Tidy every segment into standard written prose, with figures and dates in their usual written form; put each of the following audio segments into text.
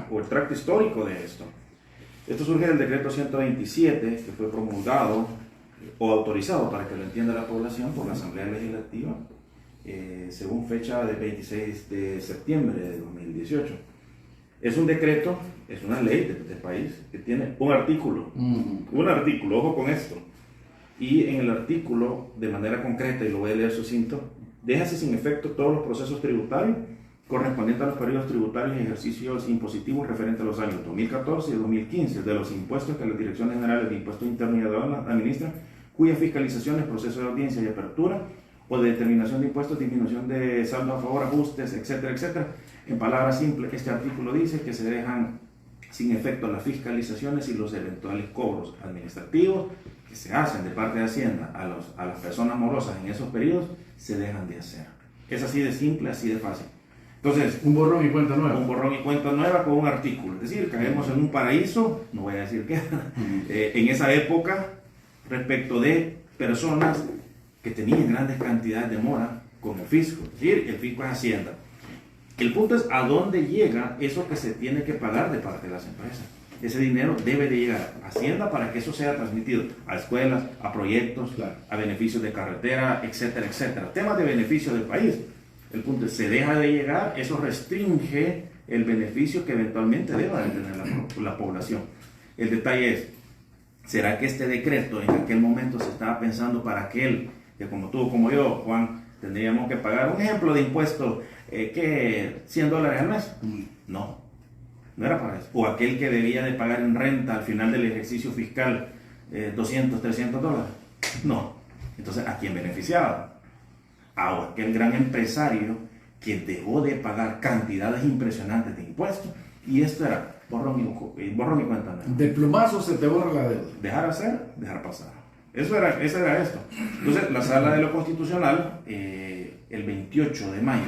o el tracto histórico de esto. Esto surge del decreto 127 que fue promulgado o autorizado, para que lo entienda la población, por la Asamblea Legislativa según fecha del 26 de septiembre de 2018. Es un decreto, es una ley del país que tiene un artículo, ojo con esto, y en el artículo, de manera concreta, y lo voy a leer sucinto, déjase sin efecto todos los procesos tributarios correspondientes a los periodos tributarios y ejercicios impositivos referentes a los años 2014 y 2015 de los impuestos que las Direcciones Generales de Impuesto Interno y Aduana administran, cuya fiscalización es proceso de audiencia y apertura o de determinación de impuestos, disminución de saldo a favor, ajustes, etcétera, etcétera. En palabras simples, este artículo dice que se dejan sin efecto las fiscalizaciones y los eventuales cobros administrativos que se hacen de parte de Hacienda a las personas morosas en esos periodos, se dejan de hacer. Es así de simple, así de fácil. Entonces, un borrón y cuenta nueva. Un borrón y cuenta nueva con un artículo. Es decir, caemos en un paraíso, no voy a decir qué, en esa época, respecto de personas que tenían grandes cantidades de mora con el fisco. Es decir, el fisco es Hacienda. El punto es a dónde llega eso que se tiene que pagar de parte de las empresas. Ese dinero debe de llegar a Hacienda para que eso sea transmitido a escuelas, a proyectos, claro, a beneficios de carretera, etcétera, etcétera. Temas de beneficio del país. El punto es, se deja de llegar, eso restringe el beneficio que eventualmente deba de tener la población. El detalle es, ¿será que este decreto en aquel momento se estaba pensando para aquel que como tú, como yo, Juan, tendríamos que pagar un ejemplo de impuesto que $100 al mes? No, no era para eso. O aquel que debía de pagar en renta al final del ejercicio fiscal $200, $300. No. Entonces, ¿a quién beneficiaba? A aquel gran empresario que dejó de pagar cantidades impresionantes de impuestos, y esto era borrón y cuenta nueva. De plumazo se te borra la deuda. Dejar hacer, dejar pasar. Eso era esto. Entonces, la Sala de lo Constitucional, el 28 de mayo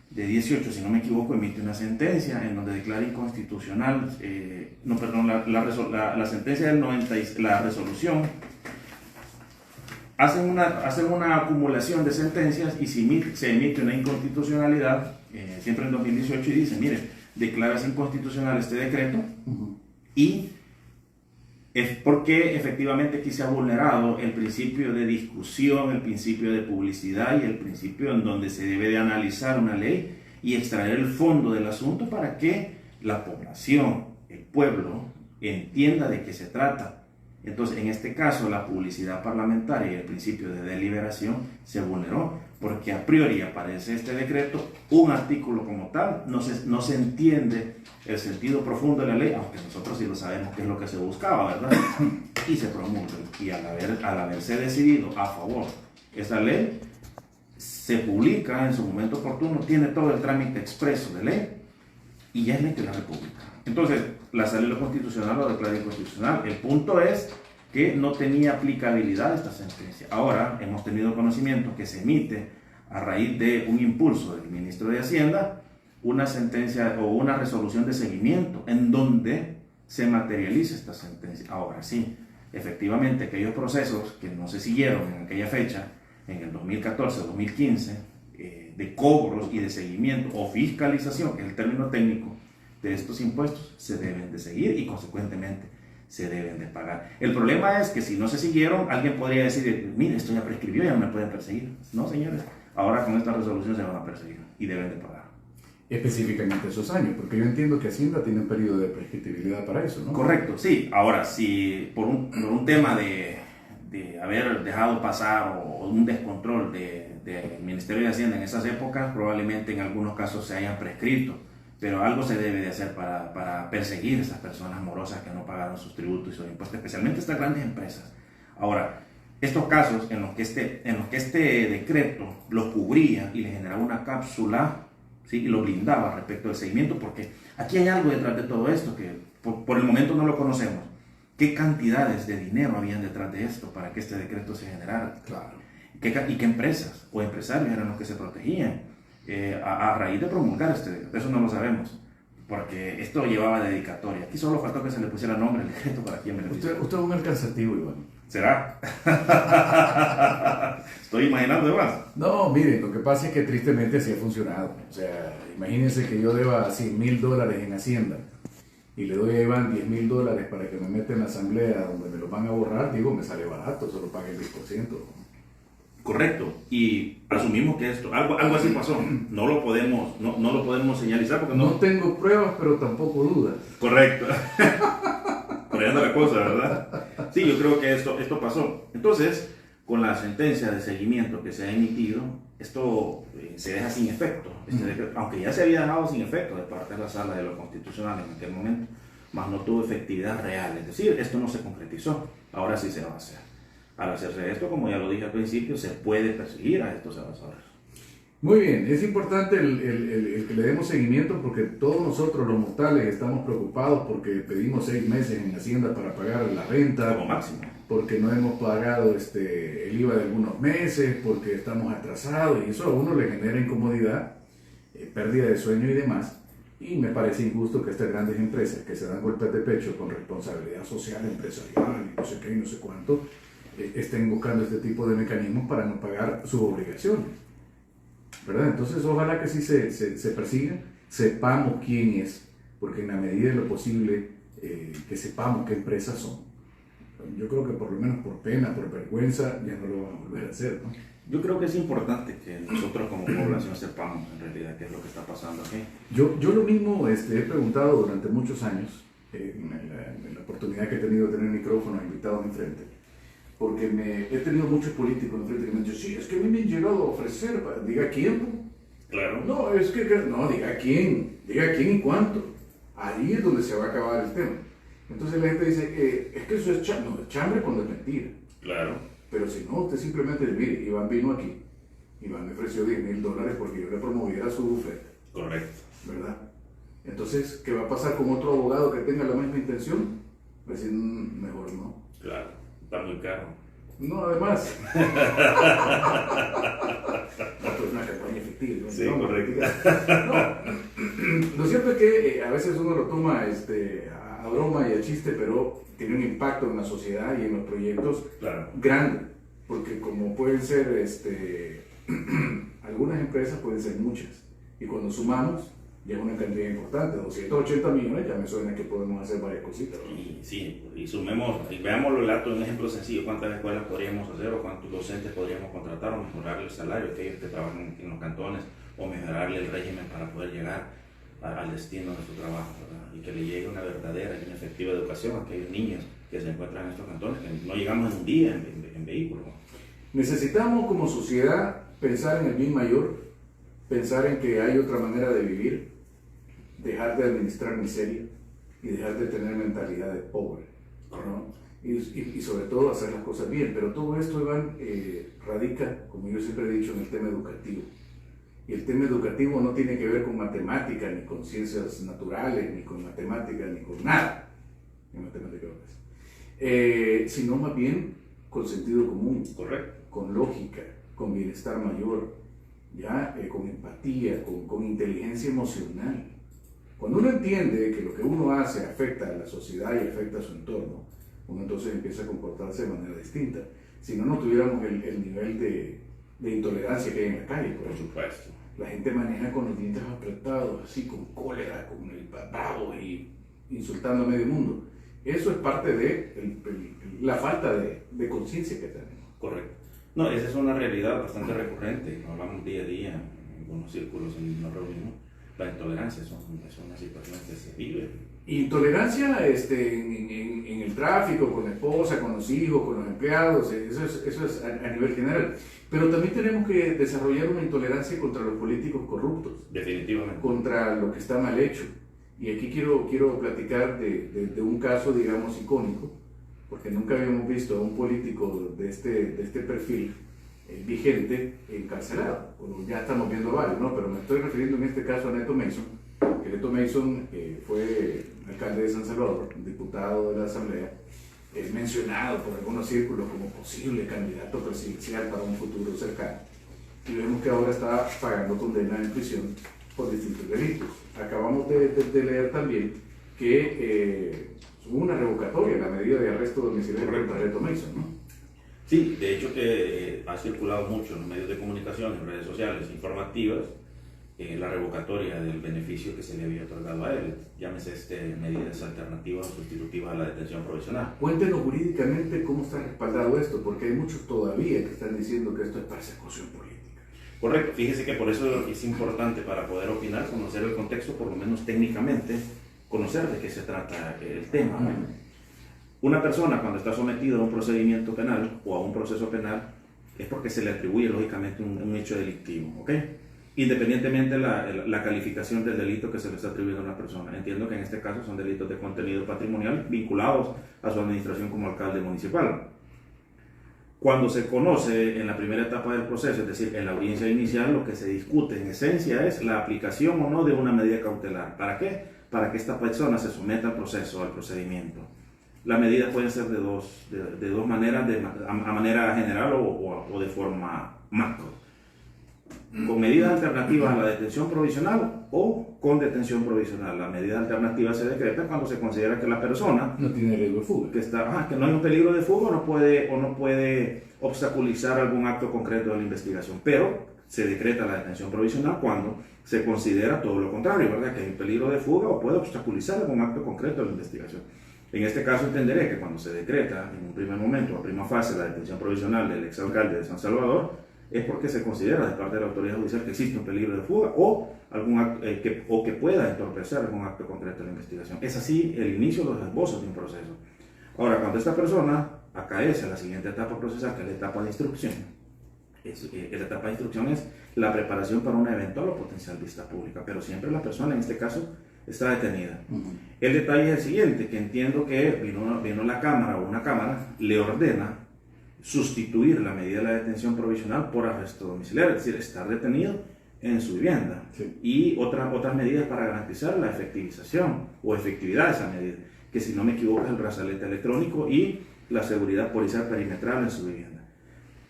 de 18, si no me equivoco, emite una sentencia en donde declara inconstitucional, la sentencia del 90, la resolución. Hacen una acumulación de sentencias y se emite una inconstitucionalidad, siempre en 2018, y dice, mire, declaras inconstitucional este decreto y es porque efectivamente aquí se ha vulnerado el principio de discusión, el principio de publicidad y el principio en donde se debe de analizar una ley y extraer el fondo del asunto para que la población, el pueblo, entienda de qué se trata. Entonces, en este caso, la publicidad parlamentaria y el principio de deliberación se vulneró, porque a priori aparece este decreto, un artículo como tal, no se entiende el sentido profundo de la ley, aunque nosotros sí lo sabemos que es lo que se buscaba, ¿verdad? Y se promulga. Y al haberse decidido a favor esa ley, se publica en su momento oportuno, tiene todo el trámite expreso de ley, y ya es ley de la República. Entonces, la Sala de lo Constitucional lo declara inconstitucional. El punto es que no tenía aplicabilidad esta sentencia. Ahora hemos tenido conocimiento que se emite a raíz de un impulso del ministro de Hacienda una sentencia o una resolución de seguimiento en donde se materializa esta sentencia. Ahora sí, efectivamente aquellos procesos que no se siguieron en aquella fecha, en el 2014 o 2015, de cobros y de seguimiento o fiscalización, que es el término técnico, de estos impuestos se deben de seguir y consecuentemente se deben de pagar. El problema es que si no se siguieron, alguien podría decir, mire, esto ya prescribió, ya no me pueden perseguir. No, señores, ahora con esta resolución se van a perseguir y deben de pagar. Específicamente esos años, porque yo entiendo que Hacienda tiene un periodo de prescriptibilidad para eso, ¿no? Correcto, sí. Ahora, si por un tema de haber dejado pasar o un descontrol del Ministerio de Hacienda en esas épocas, probablemente en algunos casos se hayan prescrito. Pero algo se debe de hacer para perseguir a esas personas morosas que no pagaron sus tributos y sus impuestos, especialmente estas grandes empresas. Ahora, estos casos en los que este decreto los cubría y le generaba una cápsula, ¿sí?, y lo blindaba respecto al seguimiento, porque aquí hay algo detrás de todo esto que por el momento no lo conocemos. ¿Qué cantidades de dinero habían detrás de esto para que este decreto se generara? Claro. ¿Y qué empresas o empresarios eran los que se protegían? A raíz de promulgar este decreto? Eso no lo sabemos, porque esto llevaba dedicatoria. Aquí solo faltó que se le pusiera nombre al decreto para quien beneficia. Usted es un mercancativo, Iván. ¿Será? Estoy imaginando de más. No, miren, lo que pasa es que tristemente así ha funcionado. O sea, imagínense que yo deba $100,000 en Hacienda y le doy a Iván $10,000 para que me meta en la asamblea donde me lo van a borrar. Digo, me sale barato, solo pague el 10%. Correcto, y asumimos que algo así pasó, no lo podemos señalizar porque no tengo pruebas, pero tampoco dudas. Correcto, por ahí anda la cosa, ¿verdad? Sí, yo creo que esto pasó. Entonces, con la sentencia de seguimiento que se ha emitido, esto se deja sin efecto, aunque ya se había dejado sin efecto de parte de la Sala de lo Constitucional en aquel momento, más no tuvo efectividad real, es decir, esto no se concretizó, ahora sí se va a hacer. Al hacerse esto, como ya lo dije al principio, se puede perseguir a estos evasores. Muy bien, es importante el que le demos seguimiento porque todos nosotros los mortales estamos preocupados porque pedimos 6 meses en Hacienda para pagar la renta. Como máximo. Porque no hemos pagado el IVA de algunos meses, porque estamos atrasados y eso a uno le genera incomodidad, pérdida de sueño y demás. Y me parece injusto que estas grandes empresas que se dan golpes de pecho con responsabilidad social, empresarial y no sé qué y no sé cuánto, estén buscando este tipo de mecanismos para no pagar sus obligaciones, ¿verdad? Entonces ojalá que sí se persiga, sepamos quién es, porque en la medida de lo posible que sepamos qué empresas son. Yo creo que por lo menos por pena, por vergüenza, ya no lo vamos a volver a hacer, ¿no? Yo creo que es importante que nosotros como población sepamos en realidad qué es lo que está pasando aquí. Yo lo mismo he preguntado durante muchos años, en la oportunidad que he tenido de tener micrófonos invitados enfrente, porque he tenido muchos políticos enfrente que me han dicho, sí, es que a mí me han llegado a ofrecer, diga quién. Claro. No, es que, no, diga quién y cuánto. Ahí es donde se va a acabar el tema. Entonces la gente dice, es que eso es chambre, no, chambre cuando es mentira. Claro. Pero si no, usted simplemente dice, mire, Iván vino aquí, Iván me ofreció $10,000 porque yo le promoviera su bufete. Correcto. ¿Verdad? Entonces, ¿qué va a pasar con otro abogado que tenga la misma intención? Va a decir, mejor no. Claro, está muy caro. No, además. Esto es una campaña efectiva. Sí, no, correcto. No, lo cierto es que a veces uno lo toma a broma y a chiste, pero tiene un impacto en la sociedad y en los proyectos grande. Porque como pueden ser, algunas empresas pueden ser muchas. Y cuando sumamos, ya es una cantidad importante, 280 millones, ya me suena que podemos hacer varias cositas, ¿no? Y sumemos, y veámoslo el acto, un ejemplo sencillo, cuántas escuelas podríamos hacer o cuántos docentes podríamos contratar o mejorarle el salario a aquellos que trabajan en los cantones o mejorarle el régimen para poder llegar al destino de su trabajo, ¿verdad? Y que le llegue una verdadera y una efectiva educación a aquellos niños que se encuentran en estos cantones, que no llegamos en un día en vehículo. Necesitamos como sociedad pensar en el bien mayor, pensar en que hay otra manera de vivir, dejar de administrar miseria y dejar de tener mentalidad de pobre, ¿no? Y sobre todo hacer las cosas bien. Pero todo esto, Iván, radica, como yo siempre he dicho, en el tema educativo. Y el tema educativo no tiene que ver con matemáticas, ni con ciencias naturales, ni con matemáticas, ni con nada, sino más bien con sentido común, correcto, con lógica, con bienestar mayor, ¿ya? Con empatía, con inteligencia emocional. Cuando uno entiende que lo que uno hace afecta a la sociedad y afecta a su entorno, uno entonces empieza a comportarse de manera distinta. Si no, no tuviéramos el nivel de intolerancia que hay en la calle, por supuesto. La gente maneja con los dientes apretados, así, con cólera, con el bravo y insultando a medio mundo. Eso es parte de la falta de conciencia que tenemos. Correcto. No, esa es una realidad bastante recurrente, lo hablamos día a día en algunos círculos en nos reunimos. La intolerancia es una situación que se vive. Intolerancia en el tráfico, con la esposa, con los hijos, con los empleados, eso es a nivel general. Pero también tenemos que desarrollar una intolerancia contra los políticos corruptos. Definitivamente. Contra lo que está mal hecho. Y aquí quiero platicar de un caso, digamos, icónico, porque nunca habíamos visto a un político de este perfil vigente encarcelado. Bueno, ya estamos viendo varios, ¿no? Pero me estoy refiriendo en este caso a Neto Mason, que Neto Mason fue alcalde de San Salvador, diputado de la Asamblea, mencionado por algunos círculos como posible candidato presidencial para un futuro cercano. Y vemos que ahora está pagando condena en prisión por distintos delitos. Acabamos de leer también que hubo una revocatoria en la medida de arresto domiciliario contra Neto Mason, ¿no? Sí, de hecho que ha circulado mucho en los medios de comunicación, en redes sociales informativas, la revocatoria del beneficio que se le había otorgado a él, llámese medidas alternativas o sustitutivas a la detención provisional. Cuéntenos jurídicamente cómo está respaldado esto, porque hay muchos todavía que están diciendo que esto es persecución política. Correcto, fíjese que por eso es importante para poder opinar, conocer el contexto, por lo menos técnicamente, conocer de qué se trata el tema. Una persona cuando está sometida a un procedimiento penal o a un proceso penal es porque se le atribuye lógicamente un hecho delictivo, ¿ok? Independientemente la calificación del delito que se le está atribuyendo a una persona. Entiendo que en este caso son delitos de contenido patrimonial vinculados a su administración como alcalde municipal. Cuando se conoce en la primera etapa del proceso, es decir, en la audiencia inicial, lo que se discute en esencia es la aplicación o no de una medida cautelar. ¿Para qué? Para que esta persona se someta al proceso, al procedimiento. La medida puede ser de dos maneras, a manera general o de forma macro. Con medidas alternativas a la detención provisional o con detención provisional. La medida alternativa se decreta cuando se considera que la persona no tiene riesgo de fuga, que no hay un peligro de fuga o no puede obstaculizar algún acto concreto de la investigación, pero se decreta la detención provisional cuando se considera todo lo contrario, ¿verdad? Que hay un peligro de fuga o puede obstaculizar algún acto concreto de la investigación. En este caso entenderé que cuando se decreta en un primer momento, a prima fase, la detención provisional del exalcalde de San Salvador, es porque se considera de parte de la autoridad judicial que existe un peligro de fuga o algún acto, que pueda entorpecer algún acto concreto de la investigación. Es así el inicio de los esbozos de un proceso. Ahora, cuando esta persona acaece a la siguiente etapa procesal, que es la etapa de instrucción, la etapa de instrucción es la preparación para una eventual o potencial vista pública, pero siempre la persona, en este caso, está detenida. El detalle es el siguiente, que entiendo que vino la Cámara o una Cámara, le ordena sustituir la medida de la detención provisional por arresto domiciliario, es decir, estar detenido en su vivienda. Sí. Y otras medidas para garantizar la efectivización o efectividad de esa medida, que si no me equivoco es el brazalete electrónico y la seguridad policial perimetral en su vivienda.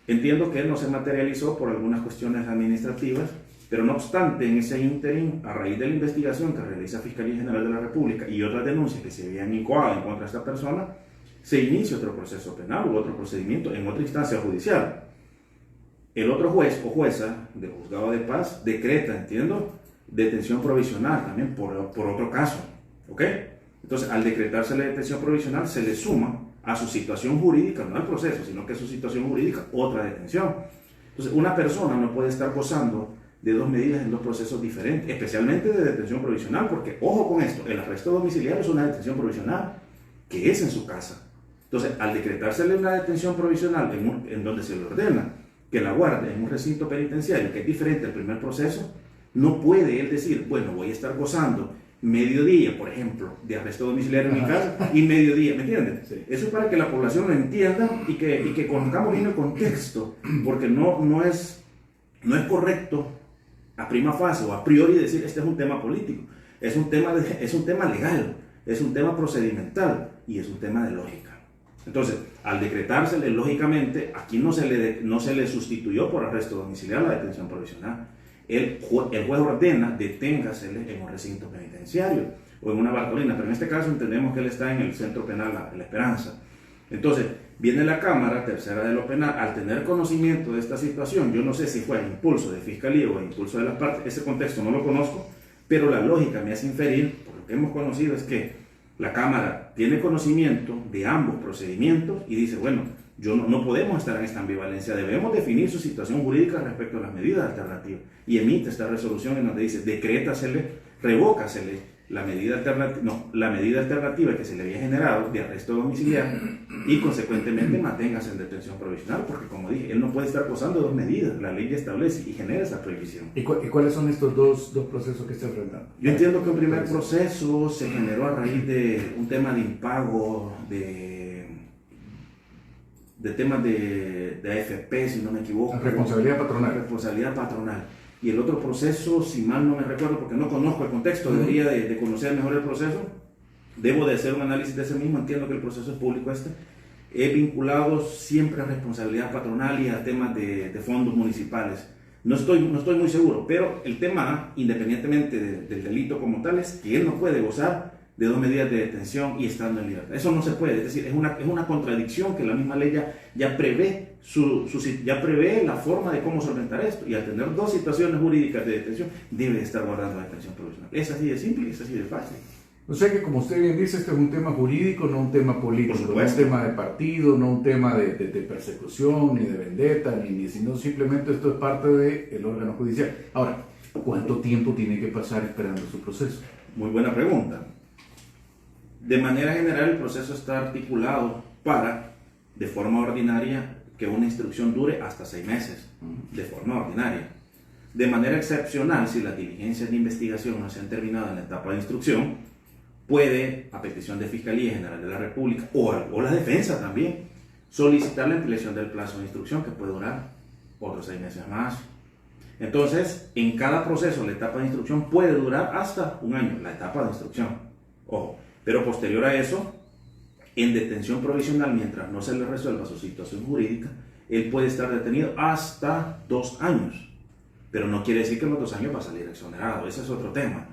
Entiendo que no se materializó por algunas cuestiones administrativas, pero no obstante, en ese ínterin, a raíz de la investigación que realiza Fiscalía General de la República y otras denuncias que se habían incoado en contra de esta persona, se inicia otro proceso penal u otro procedimiento en otra instancia judicial. El otro juez o jueza del juzgado de paz decreta, entiendo, detención provisional también por otro caso, ¿ok? Entonces, al decretarse la detención provisional, se le suma a su situación jurídica, no al proceso, sino que a su situación jurídica, otra detención. Entonces, una persona no puede estar gozando de dos medidas en dos procesos diferentes, especialmente de detención provisional, porque, ojo con esto, el arresto domiciliario es una detención provisional que es en su casa. Entonces, al decretársele una detención provisional en donde se le ordena que la guarde en un recinto penitenciario, que es diferente al primer proceso, no puede él decir, bueno, voy a estar gozando mediodía, por ejemplo, de arresto domiciliario en mi casa y mediodía, ¿me entiendes? Sí. Eso es para que la población lo entienda y que conozcamos bien el contexto, porque no es correcto a prima fase o a priori decir, este es un tema político, es un tema legal, es un tema procedimental y es un tema de lógica. Entonces, al decretársele, lógicamente, aquí no se le sustituyó por arresto domiciliario la detención provisional. El juez ordena deténgasele en un recinto penitenciario o en una Bartolina, pero en este caso entendemos que él está en el centro penal La Esperanza. Entonces, viene la Cámara Tercera de lo Penal, al tener conocimiento de esta situación, yo no sé si fue a impulso de Fiscalía o a impulso de las partes, ese contexto no lo conozco, pero la lógica me hace inferir, por lo que hemos conocido, es que la Cámara tiene conocimiento de ambos procedimientos y dice, bueno, no podemos estar en esta ambivalencia, debemos definir su situación jurídica respecto a las medidas alternativas. Y emite esta resolución en donde dice, revócasele la medida alternativa que se le había generado de arresto domiciliario y consecuentemente manténgase en detención provisional, porque como dije, él no puede estar gozando de dos medidas, la ley ya establece y genera esa prohibición. ¿Y cuáles son estos dos procesos que está enfrentando? Yo entiendo que un primer proceso se generó a raíz de un tema de impago, de temas de AFP, si no me equivoco. Responsabilidad patronal. Responsabilidad patronal. Y el otro proceso, si mal no me recuerdo, porque no conozco el contexto, debería de conocer mejor el proceso, debo de hacer un análisis de ese mismo, entiendo que el proceso es público es vinculado siempre a responsabilidad patronal y a temas de fondos municipales. No estoy muy seguro, pero el tema, independientemente del delito como tal, es que él no puede gozar de 2 medidas de detención y estando en libertad. Eso no se puede, es decir, es una contradicción que la misma ley ya prevé, ya prevé la forma de cómo solventar esto, y al tener 2 situaciones jurídicas de detención, debe estar guardando la detención provisional. Es así de simple y es así de fácil. O sea que, como usted bien dice, este es un tema jurídico, no un tema político, Por no un supuesto. tema de partido, no un tema de persecución, ni de vendetta, sino simplemente esto es parte del órgano judicial. Ahora, ¿cuánto tiempo tiene que pasar esperando su proceso? Muy buena pregunta. De manera general, el proceso está articulado para, de forma ordinaria, que una instrucción dure hasta 6 meses, de forma ordinaria. De manera excepcional, si las diligencias de investigación no se han terminado en la etapa de instrucción, puede, a petición de Fiscalía General de la República o la defensa también, solicitar la ampliación del plazo de instrucción, que puede durar otros 6 meses más. Entonces, en cada proceso, la etapa de instrucción puede durar hasta 1 año, la etapa de instrucción. Ojo, pero posterior a eso, en detención provisional, mientras no se le resuelva su situación jurídica, él puede estar detenido hasta 2 años. Pero no quiere decir que en los 2 años va a salir exonerado, ese es otro tema.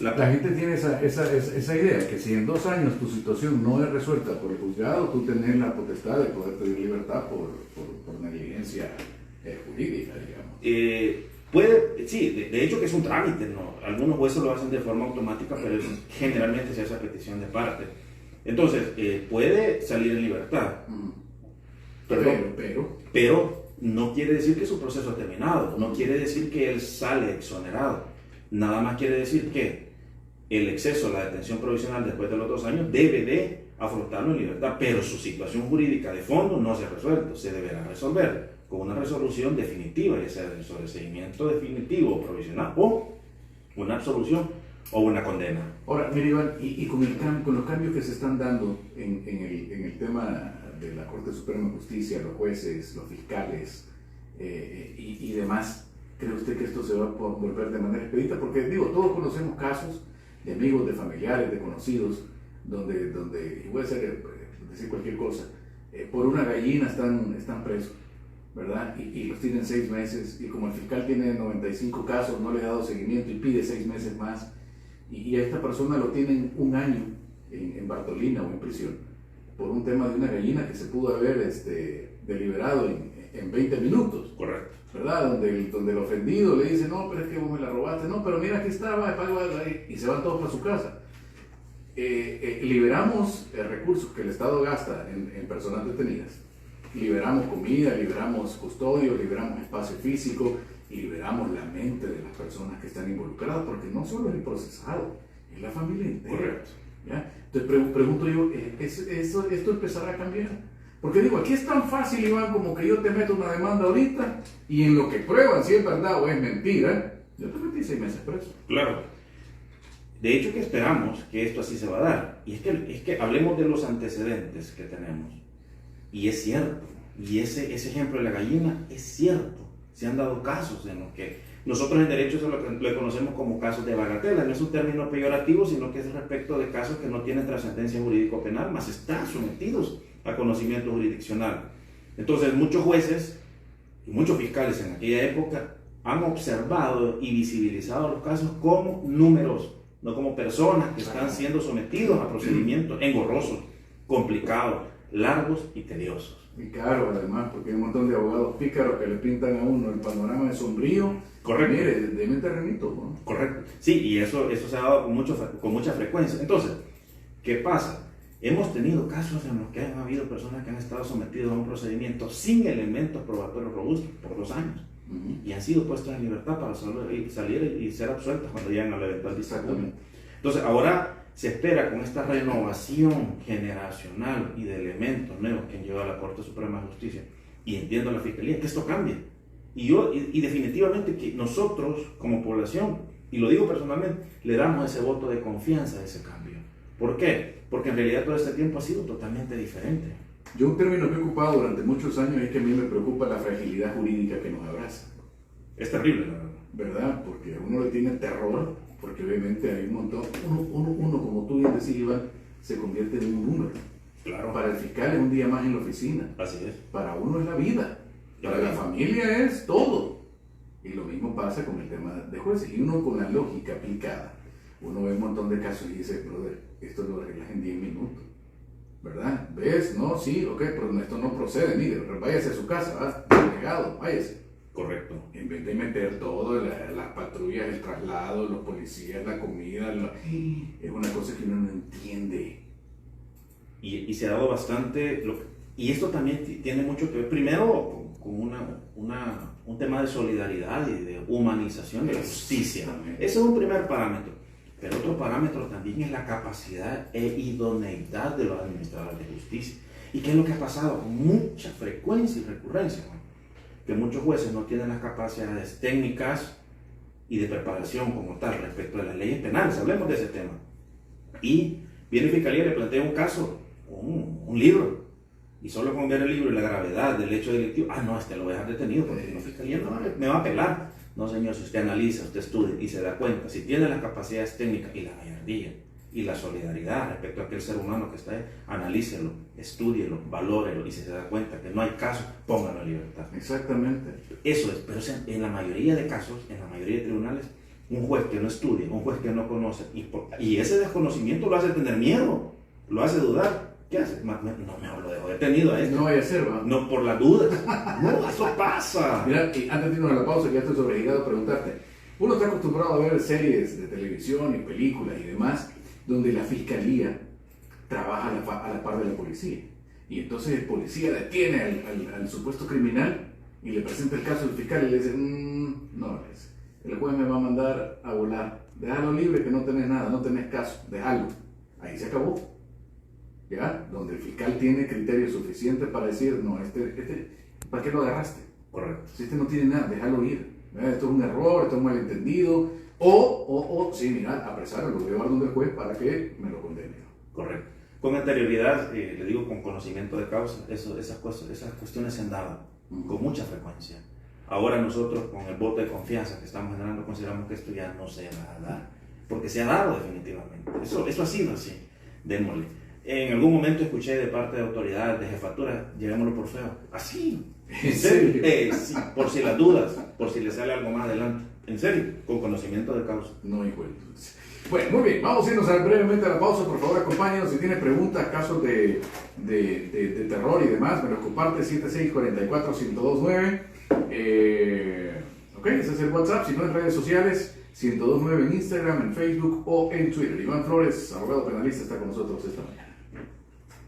La gente tiene esa idea, que si en 2 años tu situación no es resuelta por el juzgado, tú tenés la potestad de poder pedir libertad por negligencia jurídica, digamos. Sí, de hecho que es un trámite, ¿no? Algunos jueces lo hacen de forma automática, pero generalmente se hace a petición de parte. Entonces, puede salir en libertad. Pero no quiere decir que su proceso ha terminado, no quiere decir que él sale exonerado. Nada más quiere decir que el exceso a la detención provisional después de los 2 años debe de afrontarlo en libertad, pero su situación jurídica de fondo no se ha resuelto, se deberá resolver con una resolución definitiva, ya sea el sobreseimiento definitivo o provisional, o una absolución o una condena. Ahora, mire, Iván, y con los cambios que se están dando en el tema de la Corte Suprema de Justicia, los jueces, los fiscales y demás, ¿cree usted que esto se va a volver de manera expedita? Porque, digo, todos conocemos casos de amigos, de familiares, de conocidos, donde y voy a decir cualquier cosa, por una gallina están presos, ¿verdad? Y los tienen 6 meses, y como el fiscal tiene 95 casos, no le ha dado seguimiento y pide 6 meses más, y a esta persona lo tienen 1 año en Bartolina o en prisión, por un tema de una gallina que se pudo haber deliberado en 20 minutos. Correcto. ¿Verdad? Donde el ofendido le dice, no, pero es que vos me la robaste, no, pero mira, aquí estaba, y se van todos para su casa. Liberamos recursos que el Estado gasta en personas detenidas, liberamos comida, liberamos custodio, liberamos espacio físico, y liberamos la mente de las personas que están involucradas, porque no solo es el procesado, es la familia entera. Correcto. ¿Ya? Entonces pregunto yo, ¿esto empezará a cambiar? Porque digo, aquí es tan fácil, Iván, como que yo te meto una demanda ahorita y en lo que prueban si es verdad o es mentira, yo te metí 6 meses preso. Claro. De hecho que esperamos que esto así se va a dar. Y es que hablemos de los antecedentes que tenemos. Y es cierto. Y ese ejemplo de la gallina es cierto. Se han dado casos en los que nosotros en derecho eso lo conocemos como casos de bagatela. No es un término peyorativo, sino que es respecto de casos que no tienen trascendencia jurídico-penal, más están sometidos a conocimiento jurisdiccional. Entonces muchos jueces y muchos fiscales en aquella época han observado y visibilizado los casos como números, no como personas que están siendo sometidos a procedimientos engorrosos, complicados, largos y tediosos. Y caro, además, porque hay un montón de abogados pícaros que le pintan a uno el panorama de sombrío. Correcto. Mire, deme terrenito, ¿no? Correcto. Sí, y eso se ha dado con mucha frecuencia. Entonces, ¿qué pasa? Hemos tenido casos en los que han habido personas que han estado sometidas a un procedimiento sin elementos probatorios robustos por 2 años y han sido puestos en libertad para salir y ser absueltas cuando llegan a la eventual disciplina. Entonces, ahora se espera con esta renovación generacional y de elementos nuevos que han llevado a la Corte Suprema de Justicia y entiendo a la Fiscalía que esto cambie. Y definitivamente que nosotros como población, y lo digo personalmente, le damos ese voto de confianza a ese cambio. ¿Por qué? Porque en realidad todo este tiempo ha sido totalmente diferente. Yo un término que he ocupado durante muchos años es que a mí me preocupa la fragilidad jurídica que nos abraza. Es terrible, la verdad. ¿Verdad? Porque a uno le tiene terror, porque obviamente hay un montón, uno como tú bien decías, Iván, se convierte en un número. Claro. Para el fiscal es un día más en la oficina. Así es. Para uno es la vida. Para la familia es todo. Y lo mismo pasa con el tema de jueces. Y uno con la lógica aplicada uno ve un montón de casos y dice, brother, esto lo arreglas en 10 minutos, ¿verdad? ¿Ves? No, sí, ok, pero esto no procede, mire, váyase a su casa, va, delegado, váyase. Correcto. En vez de meter todo, las patrullas, el traslado, los policías, la comida, es una cosa que uno no entiende. Y se ha dado bastante, y esto también tiene mucho que ver, primero, con un tema de solidaridad y de humanización de la justicia. Ese es un primer parámetro. Pero otro parámetro también es la capacidad e idoneidad de los administradores de justicia. ¿Y qué es lo que ha pasado con mucha frecuencia y recurrencia? Que muchos jueces no tienen las capacidades técnicas y de preparación como tal respecto de las leyes penales. Hablemos de ese tema. Y viene Fiscalía y le plantea un caso, un libro, y solo con ver el libro y la gravedad del hecho delictivo, no, lo voy a dejar detenido porque la Fiscalía no me va a apelar. No, señor, si usted analiza, usted estudia y se da cuenta, si tiene las capacidades técnicas y la gallardía y la solidaridad respecto a aquel ser humano que está ahí, analícelo, estúdielo, valórelo, y si se da cuenta que no hay caso, póngalo en libertad. Exactamente. Eso es, pero en la mayoría de casos, en la mayoría de tribunales, un juez que no estudia, un juez que no conoce, y ese desconocimiento lo hace tener miedo, lo hace dudar. ¿Qué hace? No, lo dejo detenido a esto. No vaya a ser, ¿va? No, por las dudas. No, eso pasa. Mira, y antes de irnos a la pausa, que ya estoy sobreligado a preguntarte. Uno está acostumbrado a ver series de televisión y películas y demás, donde la fiscalía trabaja a la par de la policía. Y entonces el policía detiene al supuesto criminal y le presenta el caso al fiscal y le dice, no, el juez me va a mandar a volar. Déjalo libre que no tenés nada, no tenés caso, déjalo. Ahí se acabó. ¿Ya? Donde el fiscal tiene criterio suficiente para decir, no, ¿para qué lo agarraste? Correcto. Si no tiene nada, déjalo ir. Esto es un error, esto es un malentendido. O sí, mira, apresarlo, lo voy a llevar donde el juez para que me lo condene. Correcto. Con anterioridad, le digo con conocimiento de causa, esas cuestiones se han dado con mucha frecuencia. Ahora nosotros, con el voto de confianza que estamos generando, consideramos que esto ya no se va a dar. Porque se ha dado definitivamente. Eso ha sido así. Démosle. En algún momento escuché de parte de autoridades, de jefatura, llevémoslo por feo. Así. ¿En serio? Sí, por si las dudas, por si le sale algo más adelante. En serio, con conocimiento de causa. No hay cuento. Bueno, muy bien, vamos a irnos brevemente a la pausa. Por favor, acompáñanos. Si tienes preguntas, casos de terror y demás, me los comparte 7644-1029. Ok, ese es el WhatsApp. Si no, en redes sociales, 1029 en Instagram, en Facebook o en Twitter. Iván Flores, abogado penalista, está con nosotros esta mañana.